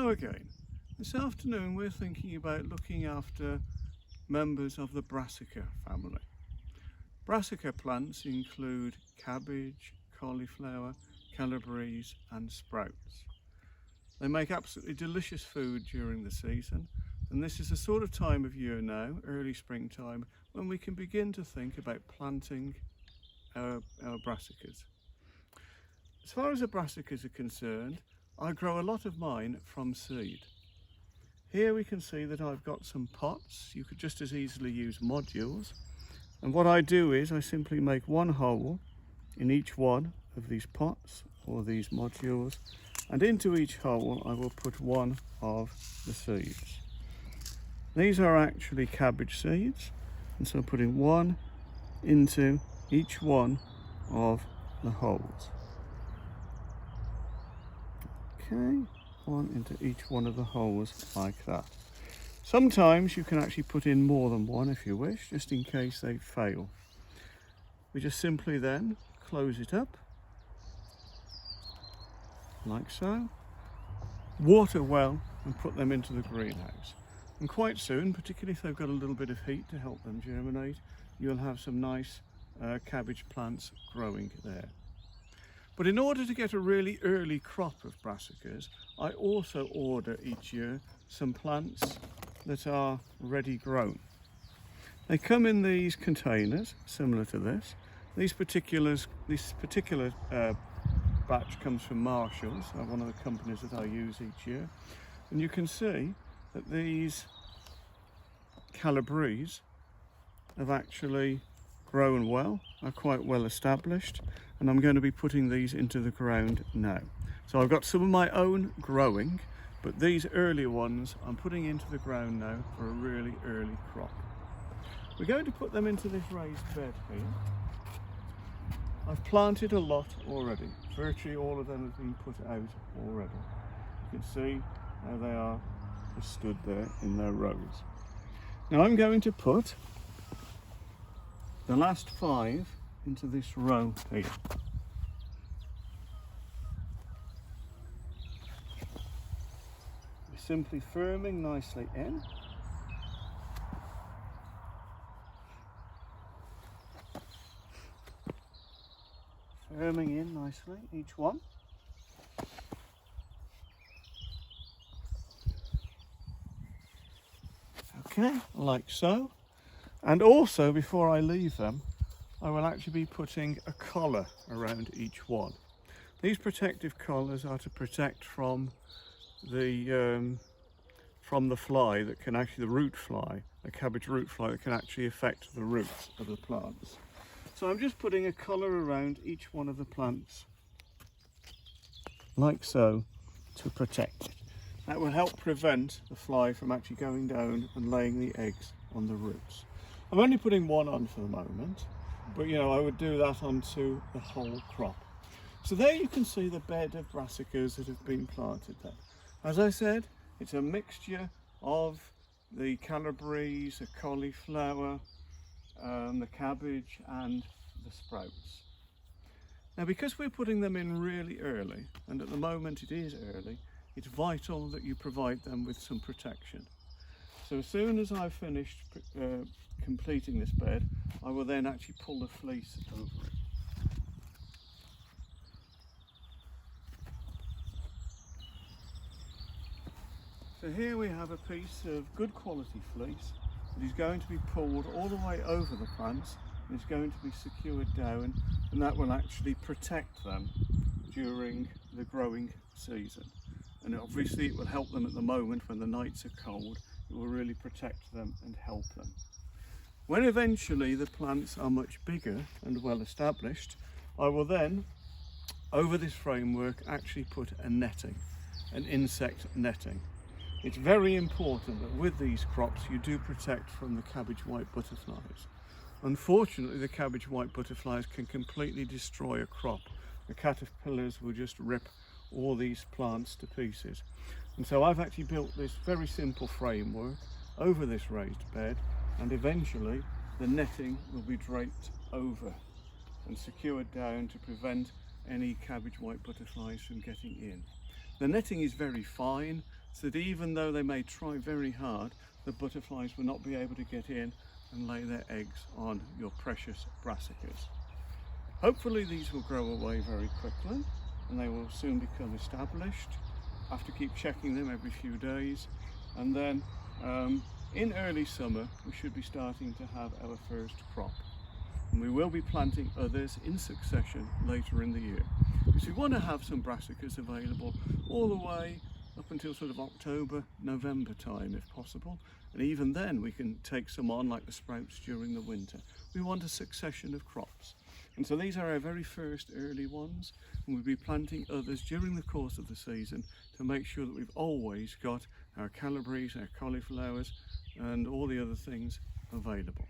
Hello again. This afternoon we're thinking about looking after members of the Brassica family. Brassica plants include cabbage, cauliflower, Calabrese and sprouts. They make absolutely delicious food during the season, and this is the sort of time of year now, early springtime, when we can begin to think about planting our brassicas. As far as the brassicas are concerned, I grow a lot of mine from seed. Here we can see that I've got some pots. You could just as easily use modules. And what I do is I simply make one hole in each one of these pots or these modules, and into each hole I will put one of the seeds. These are actually cabbage seeds, and so I'm putting one into each one of the holes. Okay, one into each one of the holes like that. Sometimes you can actually put in more than one if you wish, just in case they fail. We just simply then close it up, like so, water well and put them into the greenhouse. And quite soon, particularly if they've got a little bit of heat to help them germinate, you'll have some nice cabbage plants growing there. But in order to get a really early crop of brassicas, I also order each year some plants that are ready grown. They come in these containers similar to this. This particular batch comes from Marshall's, one of the companies that I use each year. And you can see that these Calabrese have actually grown well, are quite well established, and I'm going to be putting these into the ground now. So I've got some of my own growing, but these early ones I'm putting into the ground now for a really early crop. We're going to put them into this raised bed here. I've planted a lot already. Virtually all of them have been put out already. You can see how they are just stood there in their rows. Now I'm going to put the last 5 into this row here. We're simply firming nicely in. Firming in nicely, each one. Okay, like so. And also, before I leave them, I will actually be putting a collar around each one. These protective collars are to protect from the fly that can actually, the root fly, the cabbage root fly that can actually affect the roots of the plants. So I'm just putting a collar around each one of the plants, like so, to protect it. That will help prevent the fly from actually going down and laying the eggs on the roots. I'm only putting one on for the moment, but you know, I would do that onto the whole crop. So there you can see the bed of brassicas that have been planted there. As I said, it's a mixture of the Calabrese, the cauliflower, the cabbage and the sprouts. Now, because we're putting them in really early, and at the moment it is early, it's vital that you provide them with some protection. So as soon as I've finished completing this bed, I will then actually pull the fleece over it. So here we have a piece of good quality fleece that is going to be pulled all the way over the plants and is going to be secured down, and that will actually protect them during the growing season. And obviously it will help them at the moment when the nights are cold. It will really protect them and help them. When eventually the plants are much bigger and well established, I will then, over this framework, actually put a netting, an insect netting. It's very important that with these crops you do protect from the cabbage white butterflies. Unfortunately, the cabbage white butterflies can completely destroy a crop. The caterpillars will just rip all these plants to pieces. And so I've actually built this very simple framework over this raised bed, and eventually the netting will be draped over and secured down to prevent any cabbage white butterflies from getting in. The netting is very fine, so that even though they may try very hard, the butterflies will not be able to get in and lay their eggs on your precious brassicas. Hopefully these will grow away very quickly and they will soon become established. I have to keep checking them every few days, and then in early summer we should be starting to have our first crop. And we will be planting others in succession later in the year, because we want to have some brassicas available all the way up until sort of October, November time if possible, and even then we can take some on like the sprouts during the winter. We want a succession of crops, and so these are our very first early ones, and we'll be planting others during the course of the season to make sure that we've always got our Calabrese, our cauliflowers and all the other things available.